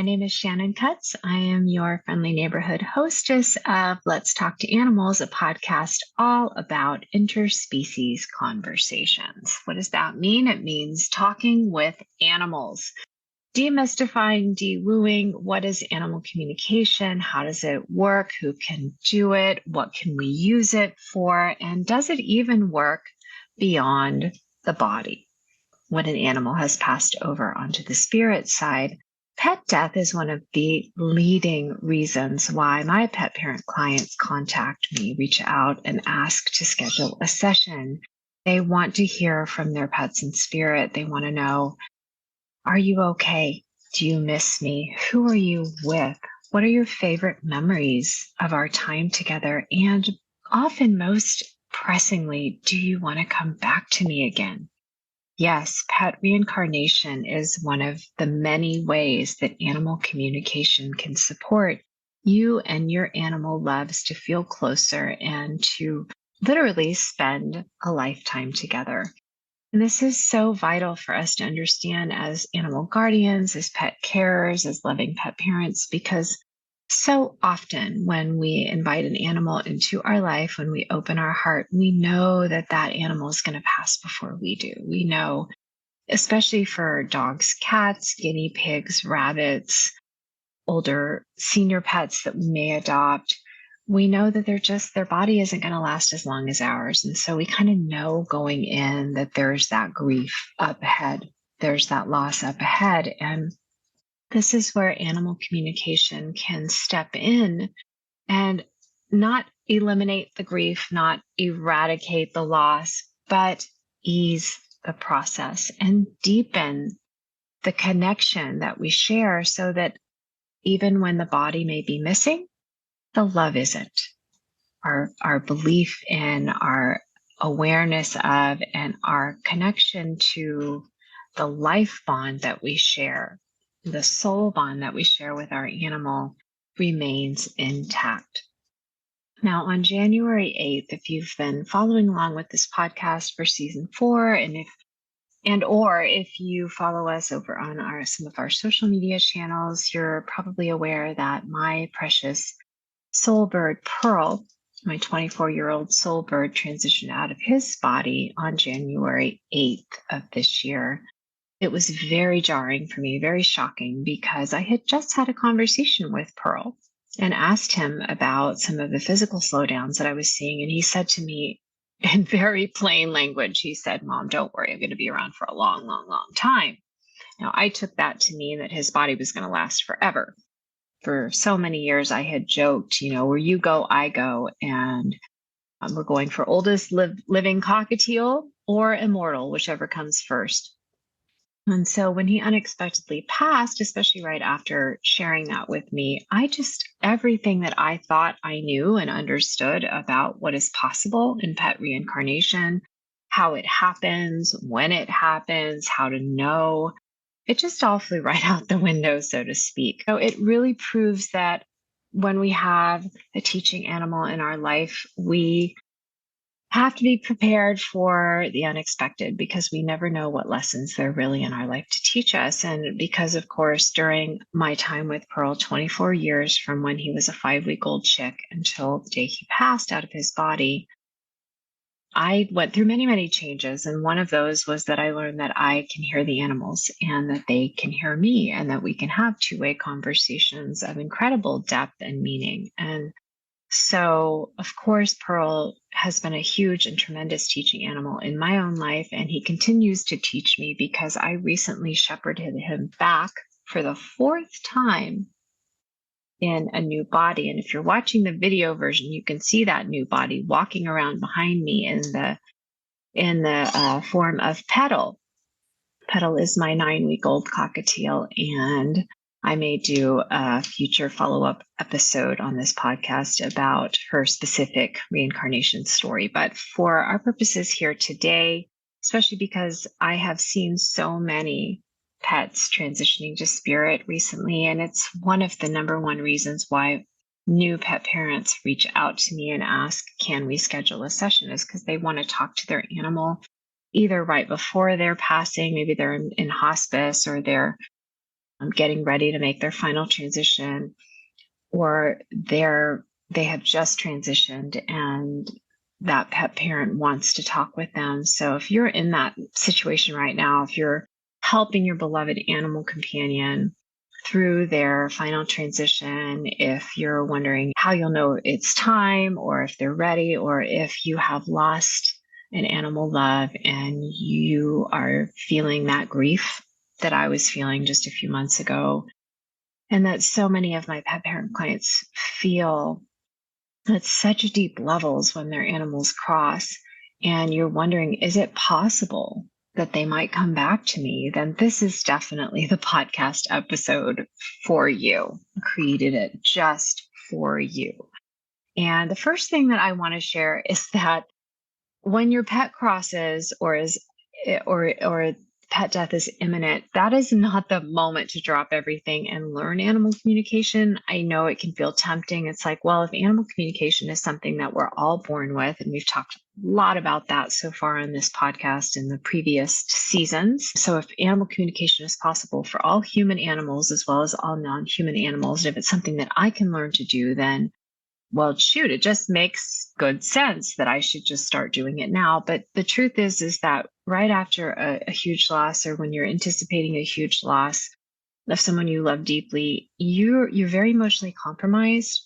name is Shannon Cutts. I am your friendly neighborhood hostess of Let's Talk to Animals, a podcast all about interspecies conversations. What does that mean? It means talking with animals, demystifying, de-wooing. What is animal communication? How does it work? Who can do it? What can we use it for? And does it even work beyond the body? When an animal has passed over onto the spirit side, pet death is one of the leading reasons why my pet parent clients contact me, reach out, and ask to schedule a session. They want to hear from their pets in spirit. They want to know, are you okay? Do you miss me? Who are you with? What are your favorite memories of our time together? And often, most pressingly, do you want to come back to me again? Yes, pet reincarnation is one of the many ways that animal communication can support you and your animal loves to feel closer and to literally spend a lifetime together. And this is so vital for us to understand as animal guardians, as pet carers, as loving pet parents, because so often when we invite an animal into our life, when we open our heart, we know that that animal is going to pass before we do. We know, especially for dogs, cats, guinea pigs, rabbits, older senior pets that we may adopt, we know that their body isn't going to last as long as ours. And so we kind of know going in that there's that grief up ahead. There's that loss up ahead. And this is where animal communication can step in and not eliminate the grief, not eradicate the loss, but ease the process and deepen the connection that we share so that even when the body may be missing, the love isn't. Our belief in, our awareness of, and our connection to the life bond that we share, the soul bond that we share with our animal remains intact. Now, on January 8th, if you've been following along with this podcast for season 4, or if you follow us over on some of our social media channels, you're probably aware that my precious soul bird, Pearl, my 24-year-old soul bird, transitioned out of his body on January 8th of this year. It was very jarring for me, very shocking, because I had just had a conversation with Pearl and asked him about some of the physical slowdowns that I was seeing. And he said to me in very plain language, he said, "Mom, don't worry, I'm going to be around for a long, long, long time." Now, I took that to mean that his body was going to last forever. For so many years, I had joked, where you go, I go. And we're going for oldest living cockatiel or immortal, whichever comes first. And so when he unexpectedly passed, especially right after sharing that with me, everything that I thought I knew and understood about what is possible in pet reincarnation, how it happens, when it happens, how to know, it just all flew right out the window, so to speak. So it really proves that when we have a teaching animal in our life, we have to be prepared for the unexpected, because we never know what lessons they're really in our life to teach us. And because, of course, during my time with Pearl, 24 years from when he was a 5-week-old chick until the day he passed out of his body, I went through many, many changes. And one of those was that I learned that I can hear the animals and that they can hear me, and that we can have two-way conversations of incredible depth and meaning. And so, of course, Pearl has been a huge and tremendous teaching animal in my own life, and he continues to teach me because I recently shepherded him back for the 4th time in a new body. And if you're watching the video version, you can see that new body walking around behind me in the form of Petal. Petal is my 9-week-old cockatiel, and I may do a future follow-up episode on this podcast about her specific reincarnation story. But for our purposes here today, especially because I have seen so many pets transitioning to spirit recently, and it's one of the number one reasons why new pet parents reach out to me and ask, can we schedule a session, is because they want to talk to their animal either right before they're passing, maybe they're in hospice, or they're getting ready to make their final transition, or they have just transitioned and that pet parent wants to talk with them. So if you're in that situation right now, if you're helping your beloved animal companion through their final transition, if you're wondering how you'll know it's time, or if they're ready, or if you have lost an animal love and you are feeling that grief that I was feeling just a few months ago, and that so many of my pet parent clients feel at such deep levels when their animals cross, and you're wondering, is it possible that they might come back to me? Then this is definitely the podcast episode for you. I created it just for you. And the first thing that I want to share is that when your pet crosses or pet death is imminent, that is not the moment to drop everything and learn animal communication. I know it can feel tempting. It's like, well, if animal communication is something that we're all born with, and we've talked a lot about that so far in this podcast in the previous seasons. So if animal communication is possible for all human animals as well as all non-human animals, and if it's something that I can learn to do, then well, shoot, it just makes good sense that I should just start doing it now. But the truth is that right after a huge loss, or when you're anticipating a huge loss of someone you love deeply, you're very emotionally compromised.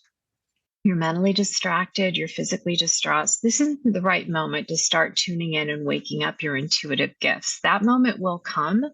You're mentally distracted. You're physically distraught. This isn't the right moment to start tuning in and waking up your intuitive gifts. That moment will come.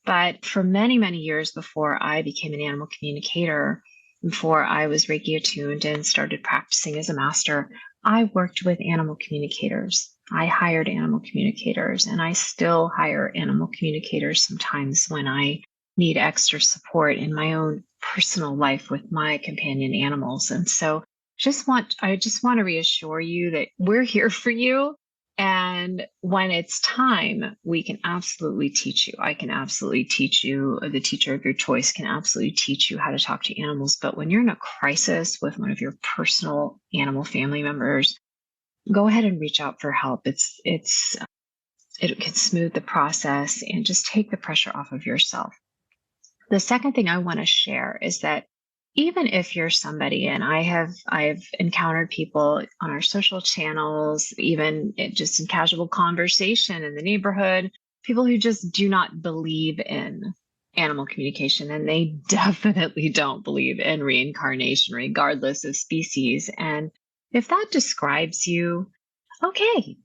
But for many, many years before I became an animal communicator, before I was Reiki attuned and started practicing as a master, I worked with animal communicators. I hired animal communicators, and I still hire animal communicators sometimes when I need extra support in my own personal life with my companion animals. And so I just want to reassure you that we're here for you. And when it's time, we can absolutely teach you. I can absolutely teach you. The teacher of your choice can absolutely teach you how to talk to animals. But when you're in a crisis with one of your personal animal family members, go ahead and reach out for help. It can smooth the process and just take the pressure off of yourself. The second thing I want to share is that even if you're somebody, and I've encountered people on our social channels, even just in casual conversation in the neighborhood, people who just do not believe in animal communication, and they definitely don't believe in reincarnation, regardless of species. And if that describes you, okay,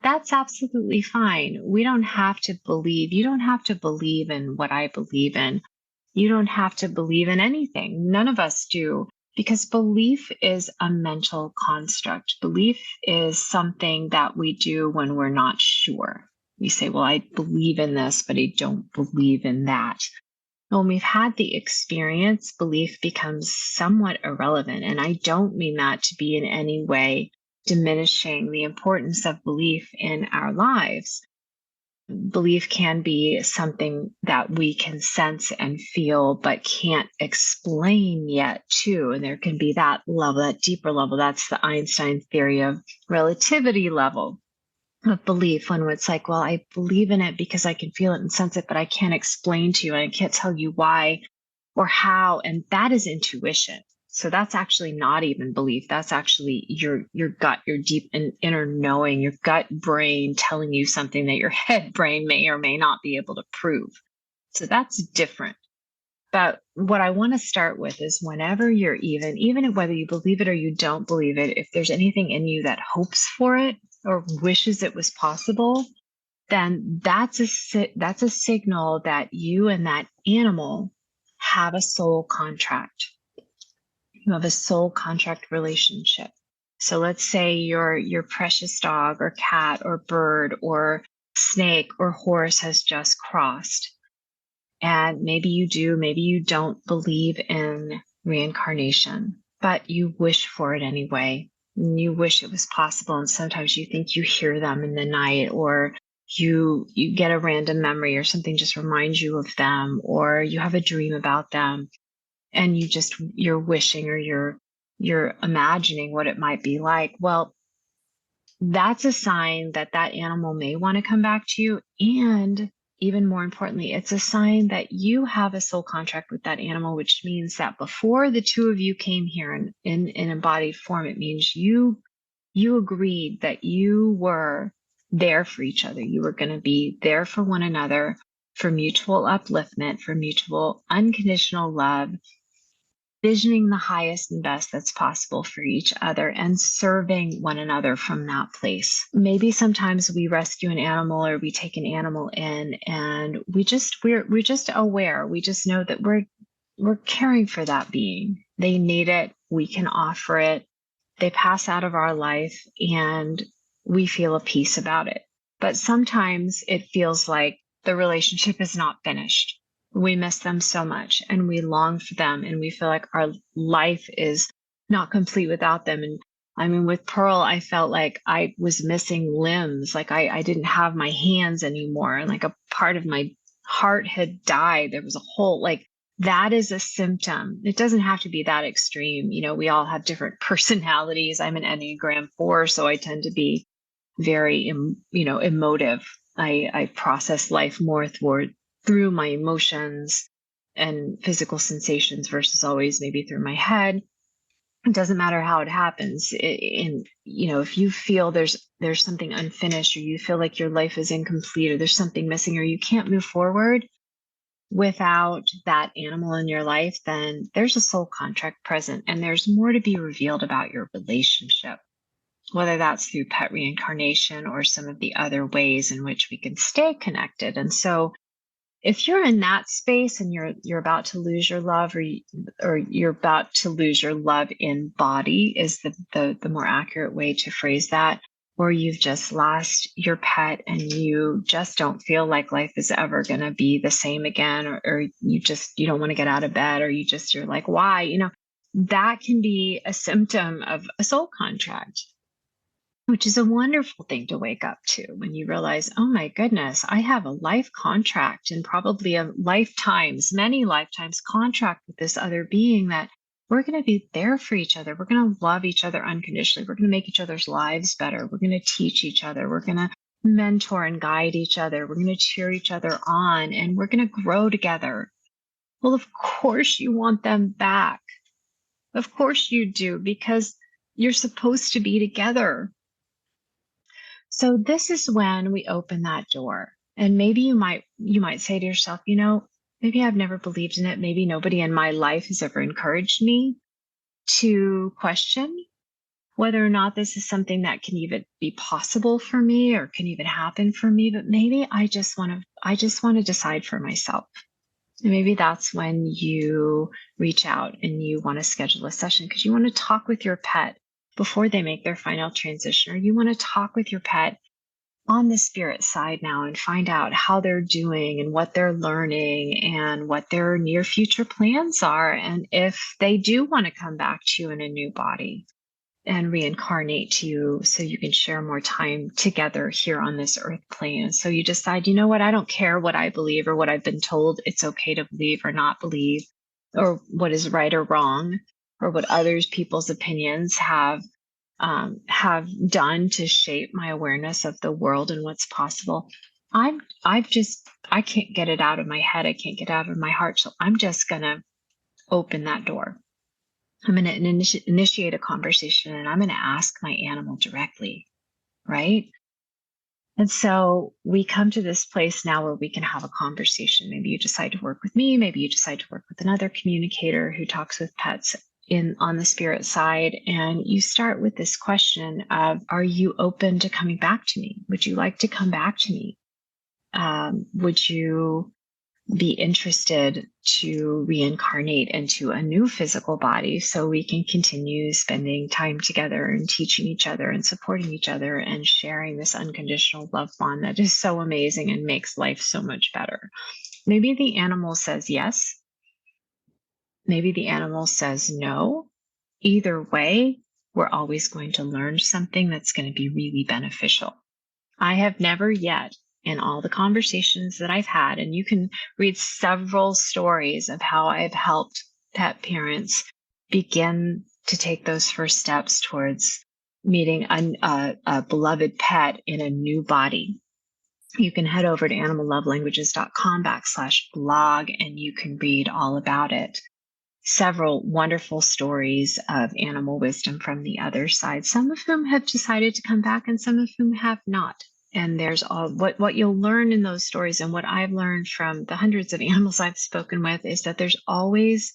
that's absolutely fine. We don't have to believe. You don't have to believe in what I believe in. You don't have to believe in anything. None of us do, because belief is a mental construct. Belief is something that we do when we're not sure. We say, well, I believe in this, but I don't believe in that. When we've had the experience, belief becomes somewhat irrelevant. And I don't mean that to be in any way diminishing the importance of belief in our lives. Belief can be something that we can sense and feel, but can't explain yet, too. And there can be that level, that deeper level. That's the Einstein theory of relativity level of belief, when it's like, well, I believe in it because I can feel it and sense it, but I can't explain to you and I can't tell you why or how. And that is intuition. So that's actually not even belief. That's actually your gut, your deep and inner knowing, your gut brain telling you something that your head brain may or may not be able to prove. So that's different. But what I want to start with is, whenever you're even whether you believe it or you don't believe it, if there's anything in you that hopes for it or wishes it was possible, then that's a signal that you and that animal have a soul contract. You have a soul contract relationship. So let's say your precious dog or cat or bird or snake or horse has just crossed. And maybe you do, maybe you don't believe in reincarnation, but you wish for it anyway. And you wish it was possible. And sometimes you think you hear them in the night, or you get a random memory, or something just reminds you of them, or you have a dream about them. And you're wishing, or you're imagining what it might be like. Well, that's a sign that that animal may want to come back to you. And even more importantly, it's a sign that you have a soul contract with that animal, which means that before the two of you came here in embodied form, it means you agreed that you were there for each other. You were going to be there for one another, for mutual upliftment, for mutual unconditional love, visioning the highest and best that's possible for each other and serving one another from that place. Maybe sometimes we rescue an animal or we take an animal in and we're just aware. We just know that we're caring for that being. They need it. We can offer it. They pass out of our life and we feel a peace about it. But sometimes it feels like the relationship is not finished. We miss them so much and we long for them and we feel like our life is not complete without them. And I mean, with Pearl, I felt like I was missing limbs. Like I didn't have my hands anymore. Like a part of my heart had died. There was a hole. Like that is a symptom. It doesn't have to be that extreme. You know, we all have different personalities. I'm an Enneagram 4, so I tend to be very, emotive. I process life more through my emotions and physical sensations versus always maybe through my head. It doesn't matter how it happens. If you feel there's something unfinished or you feel like your life is incomplete or there's something missing or you can't move forward without that animal in your life, then there's a soul contract present and there's more to be revealed about your relationship, whether that's through pet reincarnation or some of the other ways in which we can stay connected. And so if you're in that space and you're about to lose your love or you're about to lose your love in body is the more accurate way to phrase that, or you've just lost your pet and you just don't feel like life is ever going to be the same again, or you don't want to get out of bed, or you're like, why? That can be a symptom of a soul contract, which is a wonderful thing to wake up to when you realize, oh my goodness, I have a life contract and probably many lifetimes contract with this other being that we're going to be there for each other. We're going to love each other unconditionally. We're going to make each other's lives better. We're going to teach each other. We're going to mentor and guide each other. We're going to cheer each other on and we're going to grow together. Well, of course you want them back. Of course you do, because you're supposed to be together. So this is when we open that door. And maybe you might say to yourself, maybe I've never believed in it. Maybe nobody in my life has ever encouraged me to question whether or not this is something that can even be possible for me or can even happen for me. But maybe I just want to decide for myself. And maybe that's when you reach out and you want to schedule a session because you want to talk with your pet before they make their final transition, or you want to talk with your pet on the spirit side now and find out how they're doing and what they're learning and what their near future plans are. And if they do want to come back to you in a new body and reincarnate to you so you can share more time together here on this earth plane. So you decide, you know what, I don't care what I believe or what I've been told. It's okay to believe or not believe, or what is right or wrong, or what others people's opinions have done to shape my awareness of the world and what's possible. I can't get it out of my head. I can't get it out of my heart. So I'm just going to open that door. I'm going to initiate a conversation and I'm going to ask my animal directly, right? And so we come to this place now where we can have a conversation. Maybe you decide to work with me. Maybe you decide to work with another communicator who talks with pets on the spirit side. And you start with this question of, are you open to coming back to me? Would you like to come back to me? Would you be interested to reincarnate into a new physical body so we can continue spending time together and teaching each other and supporting each other and sharing this unconditional love bond that is so amazing and makes life so much better? Maybe the animal says yes. Maybe the animal says no. Either way, we're always going to learn something that's going to be really beneficial. I have never yet, in all the conversations that I've had, and you can read several stories of how I've helped pet parents begin to take those first steps towards meeting a beloved pet in a new body. You can head over to animallovelanguages.com/blog and you can read all about it. Several wonderful stories of animal wisdom from the other side, some of whom have decided to come back and some of whom have not. And there's all what you'll learn in those stories, and what I've learned from the hundreds of animals I've spoken with, is that there's always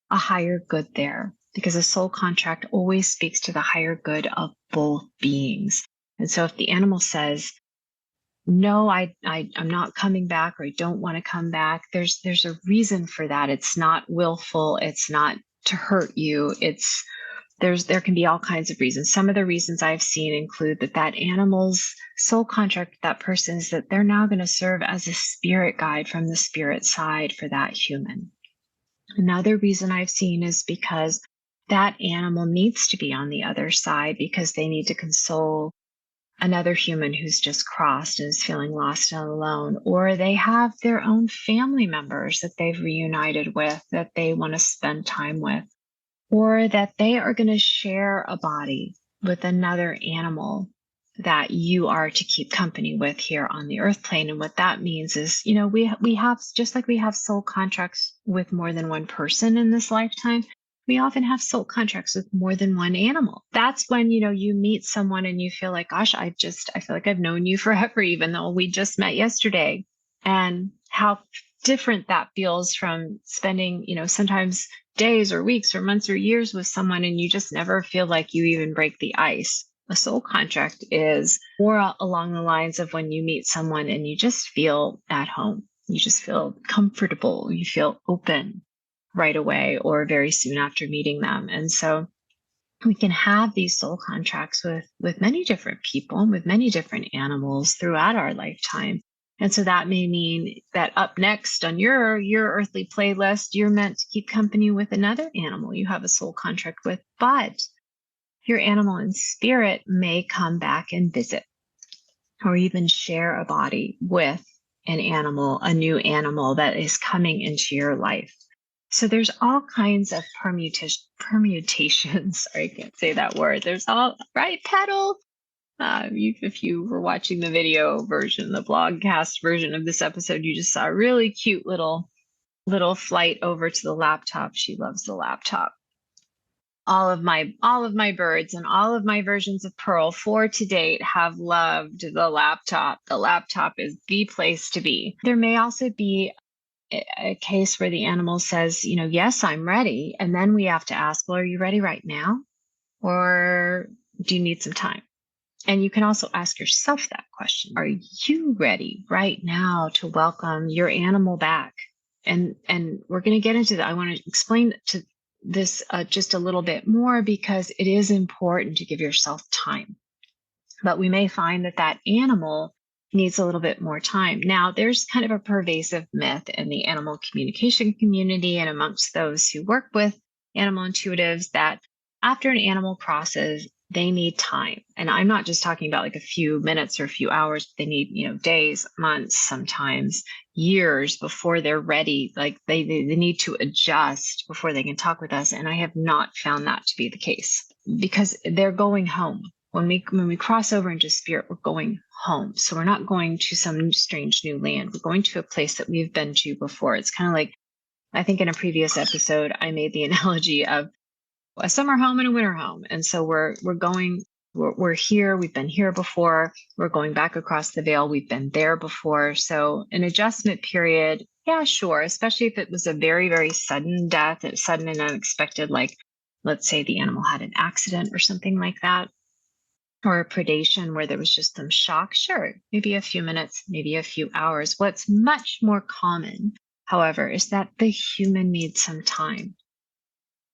a higher good there, because a soul contract always speaks to the higher good of both beings. And so if the animal says, no, I'm not coming back, or I don't want to come back, there's a reason for that. It's not willful. It's not to hurt you. There can be all kinds of reasons. Some of the reasons I've seen include that animal's soul contract with that person is that they're now going to serve as a spirit guide from the spirit side for that human. Another reason I've seen is because that animal needs to be on the other side because they need to console another human who's just crossed and is feeling lost and alone, or they have their own family members that they've reunited with that they want to spend time with, or that they are going to share a body with another animal that you are to keep company with here on the earth plane. And what that means is, we have, just like we have soul contracts with more than one person in this lifetime, we often have soul contracts with more than one animal. That's when, you meet someone and you feel like, gosh, I feel like I've known you forever, even though we just met yesterday. And how different that feels from spending, sometimes days or weeks or months or years with someone, and you just never feel like you even break the ice. A soul contract is more along the lines of when you meet someone and you just feel at home. You just feel comfortable. You feel open right away or very soon after meeting them. And so we can have these soul contracts with many different people and with many different animals throughout our lifetime. And so that may mean that up next on your earthly playlist, you're meant to keep company with another animal you have a soul contract with, but your animal in spirit may come back and visit, or even share a body with an animal, a new animal that is coming into your life. So there's all kinds of permutations. Sorry, I can't say that word. There's all, right, Petal? If you were watching the video version, the blogcast version of this episode, you just saw a really cute little flight over to the laptop. She loves the laptop. All of my birds and all of my versions of Pearl for to date have loved the laptop. The laptop is the place to be. There may also be a case where the animal says, yes, I'm ready. And then we have to ask, well, are you ready right now? Or do you need some time? And you can also ask yourself that question. Are you ready right now to welcome your animal back? And we're going to get into that. I want to explain to this just a little bit more, because it is important to give yourself time. But we may find that animal needs a little bit more time. Now, there's kind of a pervasive myth in the animal communication community and amongst those who work with animal intuitives that after an animal crosses, they need time. And I'm not just talking about like a few minutes or a few hours. They need, days, months, sometimes years before they're ready. Like they need to adjust before they can talk with us. And I have not found that to be the case, because they're going home. When we cross over into spirit, we're going home. So we're not going to some strange new land. We're going to a place that we've been to before. It's kind of like, I think in a previous episode, I made the analogy of a summer home and a winter home. And so we're here. We've been here before. We're going back across the veil. We've been there before. So an adjustment period. Yeah, sure. Especially if it was a very, very sudden death, sudden and unexpected, like let's say the animal had an accident or something like that, or a predation where there was just some shock. Sure. Maybe a few minutes, maybe a few hours. What's much more common, however, is that the human needs some time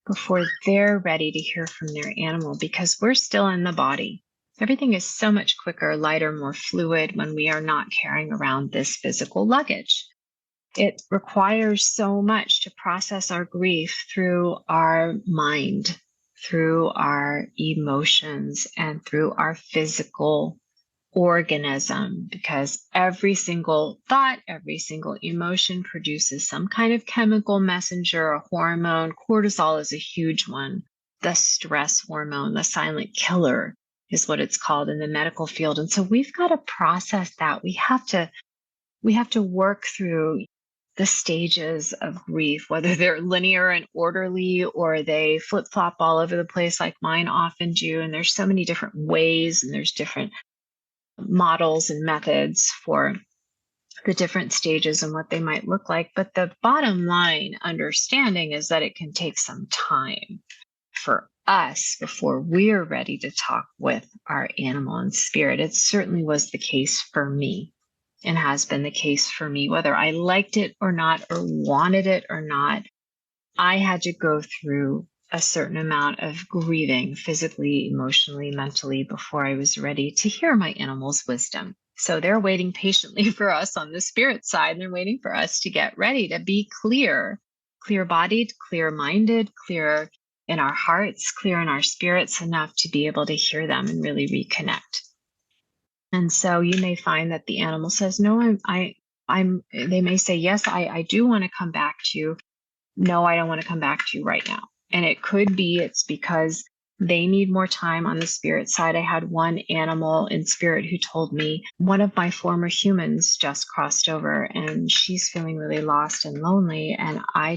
before they're ready to hear from their animal, because we're still in the body. Everything is so much quicker, lighter, more fluid when we are not carrying around this physical luggage. It requires so much to process our grief through our mind, through our emotions, and through our physical organism, because every single thought, every single emotion produces some kind of chemical messenger, a hormone. Cortisol is a huge one, the stress hormone, the silent killer is what it's called in the medical field. And so we've got to process that. We have to work through the stages of grief, whether they're linear and orderly or they flip-flop all over the place like mine often do. And there's so many different ways and there's different models and methods for the different stages and what they might look like. But the bottom line understanding is that it can take some time for us before we're ready to talk with our animal and spirit. It certainly was the case for me and has been the case for me, whether I liked it or not, or wanted it or not. I had to go through a certain amount of grieving physically, emotionally, mentally before I was ready to hear my animal's wisdom. So they're waiting patiently for us on the spirit side. They're waiting for us to get ready to be clear-bodied, clear-minded, clear in our hearts, clear in our spirits enough to be able to hear them and really reconnect. And so you may find that the animal says, no, they may say, yes, I do want to come back to you. No, I don't want to come back to you right now. And it could be it's because they need more time on the spirit side. I had one animal in spirit who told me one of my former humans just crossed over and she's feeling really lost and lonely. And I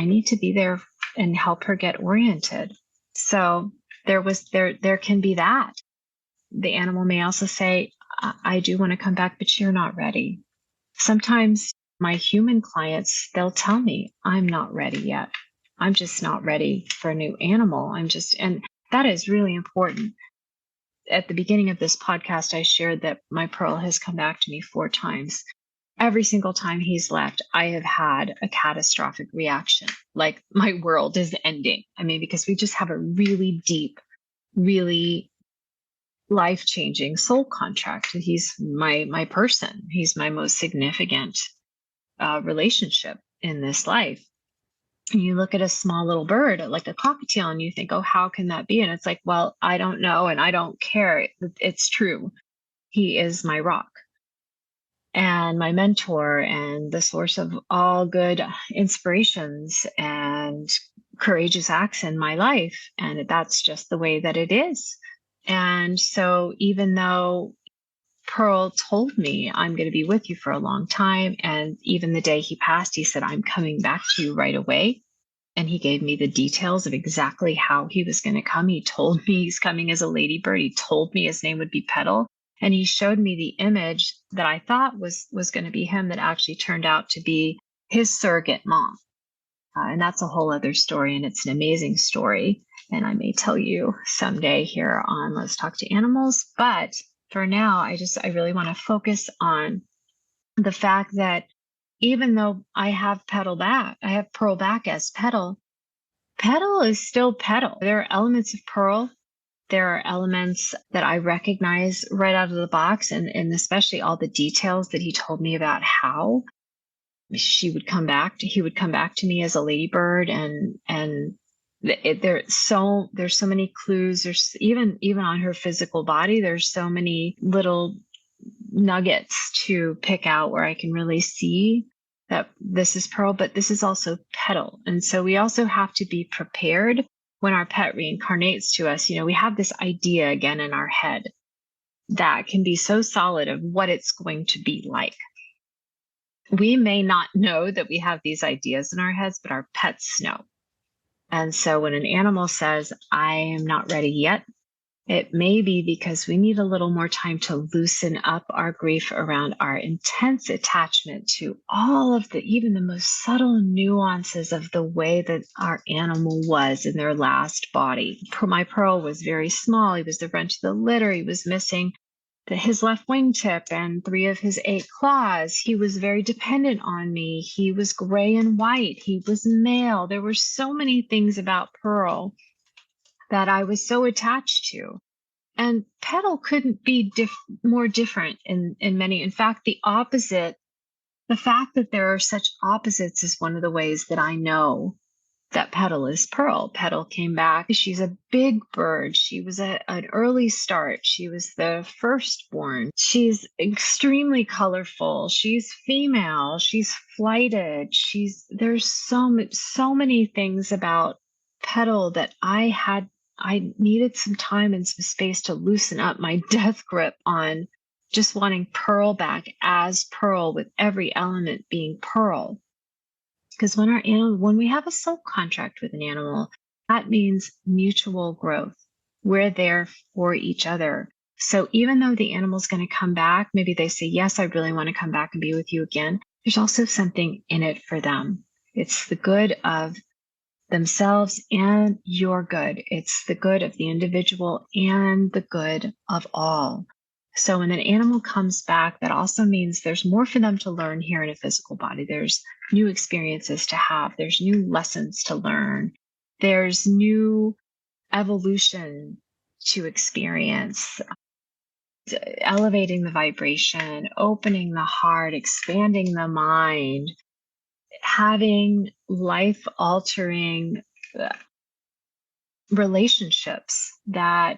need to be there and help her get oriented. So there can be that. The animal may also say, I do want to come back, but you're not ready. Sometimes my human clients, they'll tell me, I'm not ready yet. I'm just not ready for a new animal. And that is really important. At the beginning of this podcast, I shared that my Pearl has come back to me 4 times. Every single time he's left, I have had a catastrophic reaction, like my world is ending. I mean, because we just have a really deep, really life-changing soul contract. He's my person. He's my most significant relationship in this life. And you look at a small little bird like a cockatiel and you think, oh, how can that be? And it's like, well, I don't know. And I don't care. It's true. He is my rock and my mentor and the source of all good inspirations and courageous acts in my life. And that's just the way that it is. And so even though Pearl told me I'm going to be with you for a long time, and even the day he passed, he said, I'm coming back to you right away. And he gave me the details of exactly how he was going to come. He told me he's coming as a ladybird. He told me his name would be Petal. And he showed me the image that I thought was going to be him that actually turned out to be his surrogate mom. And that's a whole other story. And it's an amazing story. And I may tell you someday here on Let's Talk to Animals. But for now, I really want to focus on the fact that even though I have Pearl back as Petal, Petal is still Petal. There are elements of Pearl. There are elements that I recognize right out of the box, and especially all the details that he told me about how he would come back to me as a ladybird, and there's so many clues. There's even on her physical body, there's so many little nuggets to pick out where I can really see that this is Pearl, but this is also Petal. And so we also have to be prepared when our pet reincarnates to us. We have this idea again in our head that can be so solid of what it's going to be like. We may not know that we have these ideas in our heads, but our pets know. And so when an animal says, I am not ready yet, it may be because we need a little more time to loosen up our grief around our intense attachment to all of even the most subtle nuances of the way that our animal was in their last body. My Pearl was very small. He was the runt of the litter. He was missing his left wingtip and 3 of his 8 claws. He was very dependent on me. He was gray and white. He was male. There were so many things about Pearl that I was so attached to. And Petal couldn't be more different in many. In fact, the opposite, the fact that there are such opposites is one of the ways that I know that Petal is Pearl. Petal came back. She's a big bird. She was an early start. She was the firstborn. She's extremely colorful. She's female. She's flighted. There's so many things about Petal that I had I needed some time and some space to loosen up my death grip on just wanting Pearl back as Pearl, with every element being Pearl. Because when we have a soul contract with an animal, that means mutual growth. We're there for each other. So even though the animal's going to come back, maybe they say, yes, I really want to come back and be with you again. There's also something in it for them. It's the good of themselves and your good. It's the good of the individual and the good of all. So when an animal comes back, that also means there's more for them to learn here in a physical body. There's new experiences to have. There's new lessons to learn. There's new evolution to experience, elevating the vibration, opening the heart, expanding the mind, having life-altering relationships that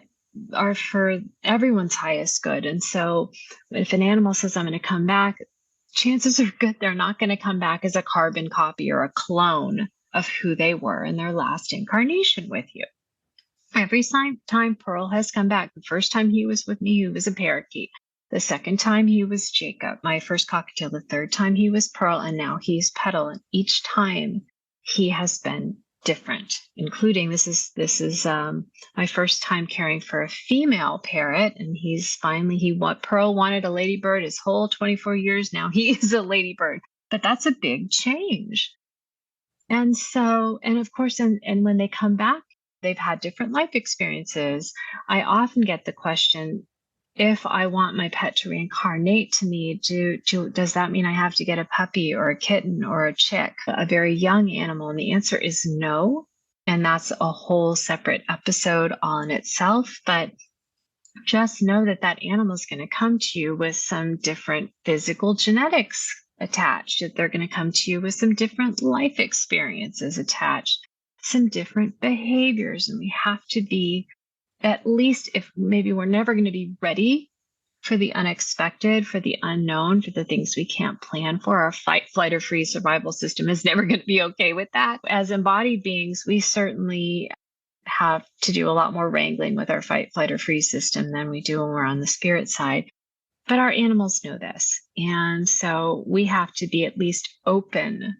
are for everyone's highest good. And so if an animal says, I'm going to come back, chances are good they're not going to come back as a carbon copy or a clone of who they were in their last incarnation with you. Every time Pearl has come back, the first time he was with me, he was a parakeet. The second time he was Jacob, my first cockatiel. The third time he was Pearl, and now he's Petal. And each time he has been different, including this is my first time caring for a female parrot, and Pearl wanted a ladybird his whole 24 years. Now he is a ladybird, but that's a big change. And so, and of course, and when they come back, they've had different life experiences. I often get the question, if I want my pet to reincarnate to me, does that mean I have to get a puppy or a kitten or a chick, a very young animal? And the answer is no. And that's a whole separate episode all in itself. But just know that that animal is going to come to you with some different physical genetics attached. That they're going to come to you with some different life experiences attached, some different behaviors. And we have to be, at least, if maybe we're never going to be ready for the unexpected, for the unknown, for the things we can't plan for. Our fight, flight, or freeze survival system is never going to be okay with that. As embodied beings, we certainly have to do a lot more wrangling with our fight, flight, or freeze system than we do when we're on the spirit side. But our animals know this. And so we have to be at least open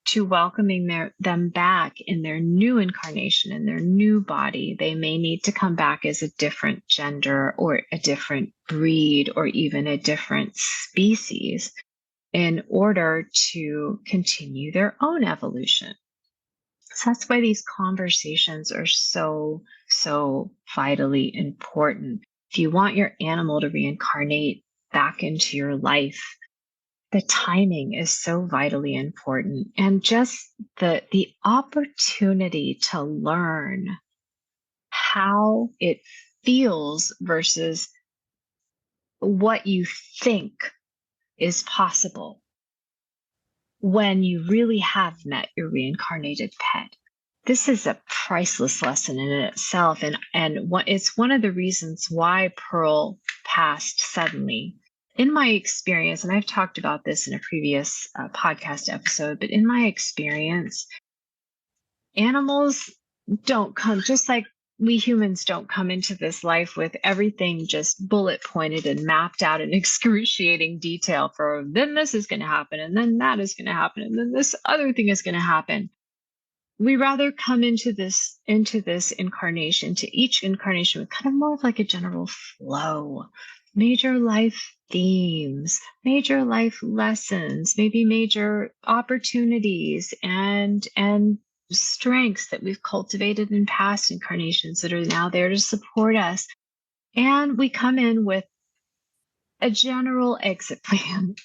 to welcoming them back in their new incarnation, in their new body. They may need to come back as a different gender or a different breed or even a different species in order to continue their own evolution. So that's why these conversations are so, so vitally important. If you want your animal to reincarnate back into your life, the timing is so vitally important, and just the opportunity to learn how it feels versus what you think is possible when you really have met your reincarnated pet. This is a priceless lesson in itself, and it's one of the reasons why Pearl passed suddenly. In my experience, and I've talked about this in a previous podcast episode, but in my experience, animals don't come, just like we humans don't come into this life with everything just bullet pointed and mapped out in excruciating detail for then this is going to happen, and then that is going to happen, and then this other thing is going to happen. We rather come into this incarnation, to each incarnation, with kind of more of like a general flow. Major life themes, major life lessons, maybe major opportunities and strengths that we've cultivated in past incarnations that are now there to support us. And we come in with a general exit plan.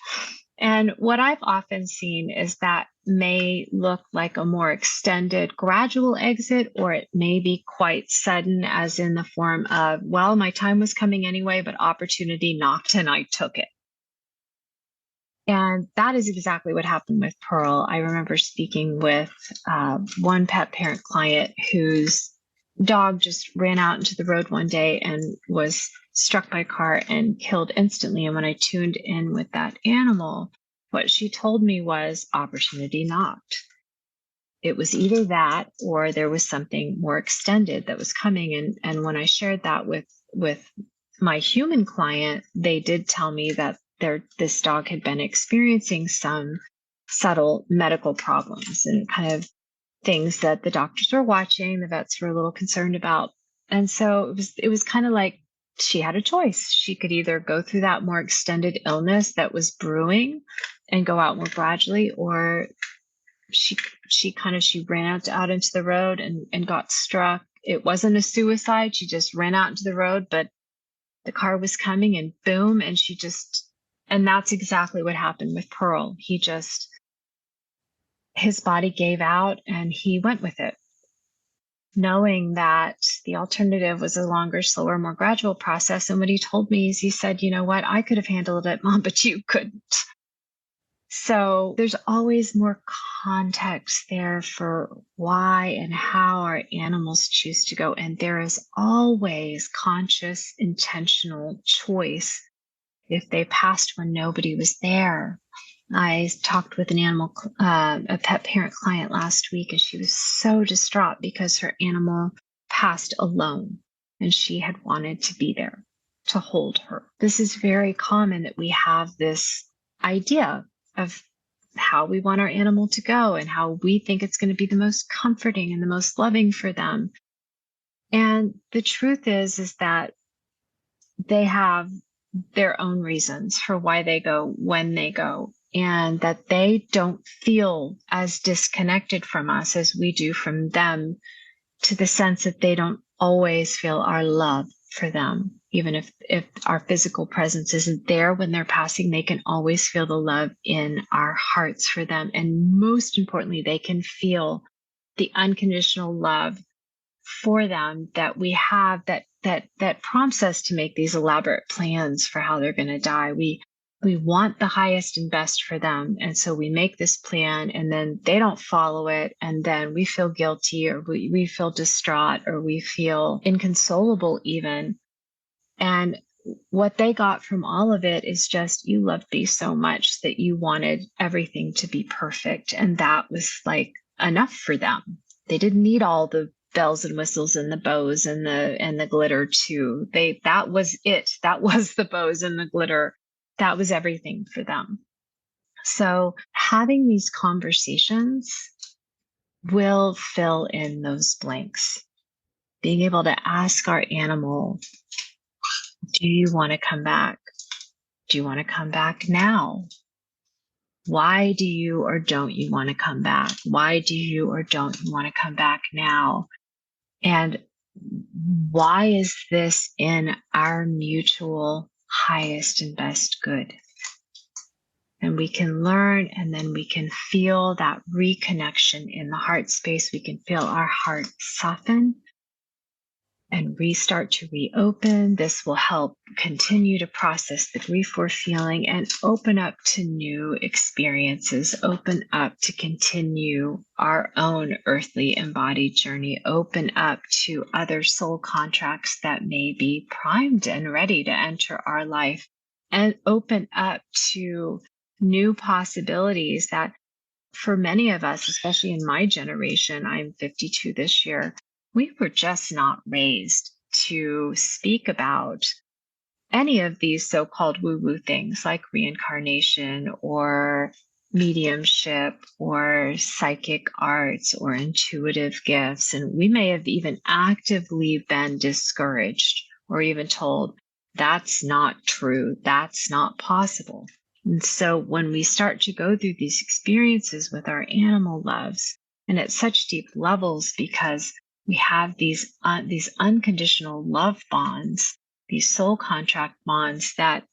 And what I've often seen is that may look like a more extended, gradual exit, or it may be quite sudden, as in the form of, well, my time was coming anyway, but opportunity knocked and I took it. And that is exactly what happened with Pearl. I remember speaking with one pet parent client whose dog just ran out into the road one day and was struck by a car and killed instantly. And when I tuned in with that animal, what she told me was opportunity knocked. it was either that or there was something more extended that was coming. And when I shared that with my human client, they did tell me that this dog had been experiencing some subtle medical problems and kind of things that the doctors were watching, the vets were a little concerned about. And so it was kind of like she had a choice. She could either go through that more extended illness that was brewing and go out more gradually, or she ran out into the road and got struck. It wasn't a suicide. She just ran out into the road, but the car was coming and boom, and that's exactly what happened with Pearl. His body gave out and he went with it, knowing that the alternative was a longer, slower, more gradual process. And what he told me is he said, you know what, I could have handled it, Mom, but you couldn't. So there's always more context there for why and how our animals choose to go. And there is always conscious, intentional choice if they passed when nobody was there. I talked with a pet parent client last week, and she was so distraught because her animal passed alone and she had wanted to be there to hold her. This is very common that we have this idea of how we want our animal to go and how we think it's going to be the most comforting and the most loving for them. And the truth is that they have their own reasons for why they go when they go, and that they don't feel as disconnected from us as we do from them, to the sense that they don't always feel our love for them. Even if our physical presence isn't there when they're passing, they can always feel the love in our hearts for them. And most importantly, they can feel the unconditional love for them that we have, that prompts us to make these elaborate plans for how they're going to die. We want the highest and best for them. And so we make this plan and then they don't follow it. And then we feel guilty, or we feel distraught, or we feel inconsolable even. And what they got from all of it is just, you loved me so much that you wanted everything to be perfect. And that was like enough for them. They didn't need all the bells and whistles and the bows and the glitter too. That was it. That was the bows and the glitter. That was everything for them. So having these conversations will fill in those blanks. Being able to ask our animal, do you want to come back? Do you want to come back now? Why do you or don't you want to come back? Why do you or don't you want to come back now? And why is this in our mutual highest and best good? And we can learn, and then we can feel that reconnection in the heart space. We can feel our heart soften and restart to reopen. This will help continue to process the grief we're feeling and open up to new experiences, open up to continue our own earthly embodied journey, open up to other soul contracts that may be primed and ready to enter our life, and open up to new possibilities that for many of us, especially in my generation, I'm 52 this year, we were just not raised to speak about any of these so-called woo-woo things like reincarnation or mediumship or psychic arts or intuitive gifts. And we may have even actively been discouraged or even told, that's not true, that's not possible. And so when we start to go through these experiences with our animal loves, and at such deep levels, because we have these unconditional love bonds, these soul contract bonds that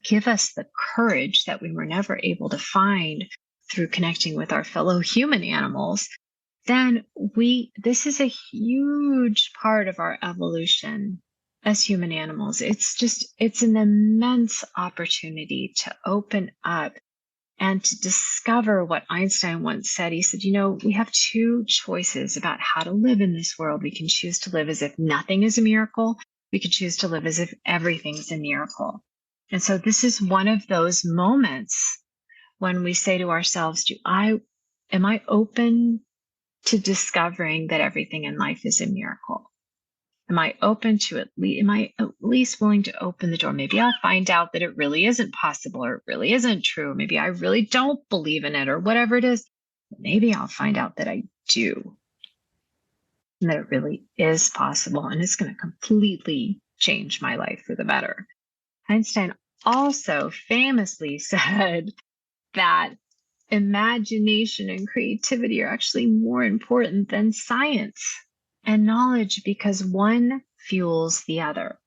give us the courage that we were never able to find through connecting with our fellow human animals, then this is a huge part of our evolution as human animals. It's an immense opportunity to open up and to discover what Einstein once said. He said, we have two choices about how to live in this world. We can choose to live as if nothing is a miracle. We can choose to live as if everything is a miracle. And so this is one of those moments when we say to ourselves, am I open to discovering that everything in life is a miracle? Am I open to it? Am I at least willing to open the door? Maybe I'll find out that it really isn't possible, or it really isn't true. Maybe I really don't believe in it, or whatever it is. Maybe I'll find out that I do, and that it really is possible, and it's going to completely change my life for the better. Einstein also famously said that imagination and creativity are actually more important than science and knowledge, because one fuels the other.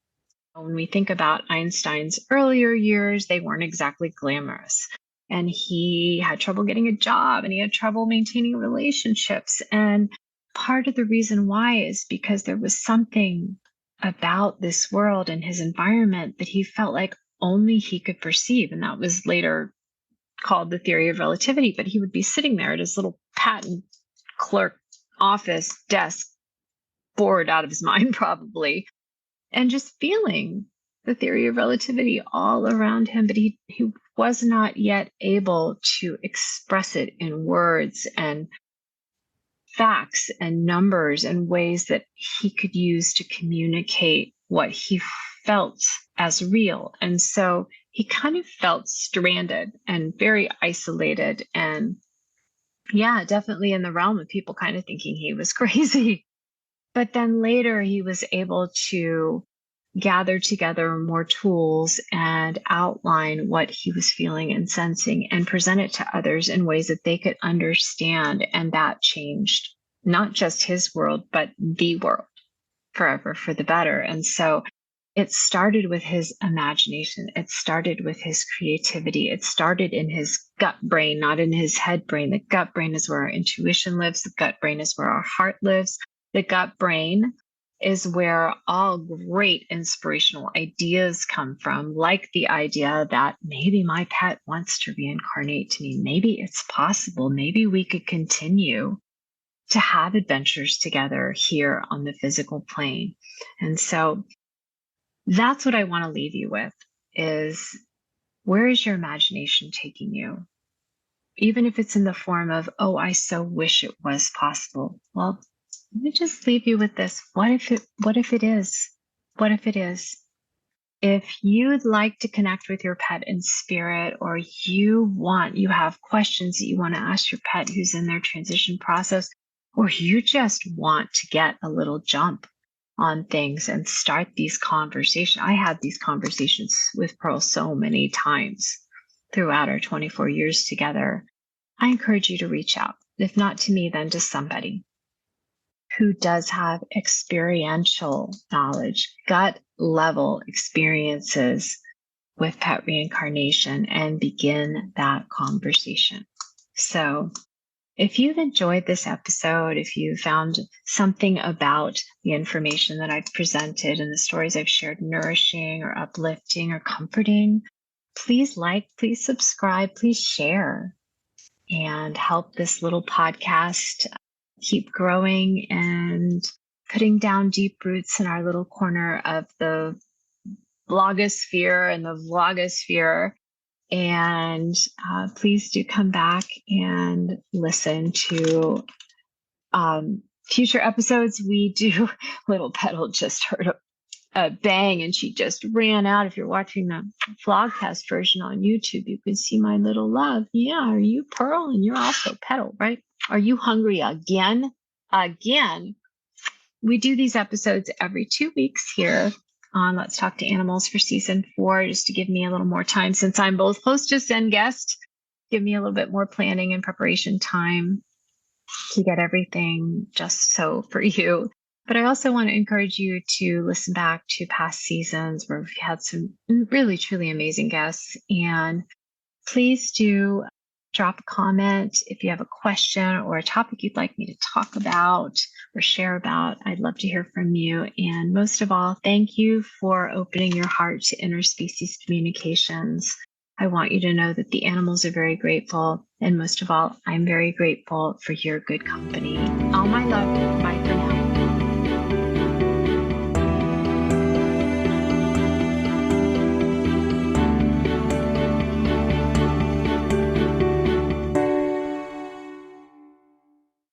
When we think about Einstein's earlier years, they weren't exactly glamorous. And he had trouble getting a job, and he had trouble maintaining relationships. And part of the reason why is because there was something about this world and his environment that he felt like only he could perceive. And that was later called the theory of relativity. But he would be sitting there at his little patent clerk office desk, bored out of his mind probably, and just feeling the theory of relativity all around him. But he was not yet able to express it in words and facts and numbers and ways that he could use to communicate what he felt as real. And so he kind of felt stranded and very isolated, and yeah, definitely in the realm of people kind of thinking he was crazy. But then later he was able to gather together more tools and outline what he was feeling and sensing and present it to others in ways that they could understand. And that changed not just his world, but the world forever for the better. And so it started with his imagination. It started with his creativity. It started in his gut brain, not in his head brain. The gut brain is where our intuition lives. The gut brain is where our heart lives. The gut brain is where all great inspirational ideas come from, like the idea that maybe my pet wants to reincarnate to me. Maybe it's possible. Maybe we could continue to have adventures together here on the physical plane. And so that's what I want to leave you with is, where is your imagination taking you? Even if it's in the form of, oh, I so wish it was possible. Well, let me just leave you with this. What if it is? What if it is? If you'd like to connect with your pet in spirit, or you have questions that you want to ask your pet who's in their transition process, or you just want to get a little jump on things and start these conversations. I had these conversations with Pearl so many times throughout our 24 years together. I encourage you to reach out. If not to me, then to somebody who does have experiential knowledge, gut level experiences with pet reincarnation, and begin that conversation. So if you've enjoyed this episode, if you found something about the information that I've presented and the stories I've shared nourishing or uplifting or comforting, please like, please subscribe, please share, and help this little podcast keep growing and putting down deep roots in our little corner of the blogosphere and the vlogosphere. And please do come back and listen to future episodes. We do, little Petal just heard a bang and she just ran out. If you're watching the vlogcast version on YouTube, you can see my little love. Yeah, are you Pearl? And you're also Petal, right? Are you hungry again? Again. We do these episodes every 2 weeks here on Let's Talk to Animals for season 4, just to give me a little more time, since I'm both hostess and guest, give me a little bit more planning and preparation time to get everything just so for you. But I also want to encourage you to listen back to past seasons where we've had some really, truly amazing guests. And please do drop a comment if you have a question or a topic you'd like me to talk about or share about. I'd love to hear from you. And most of all, thank you for opening your heart to interspecies communications. I want you to know that the animals are very grateful. And most of all, I'm very grateful for your good company. All my love. Bye for now.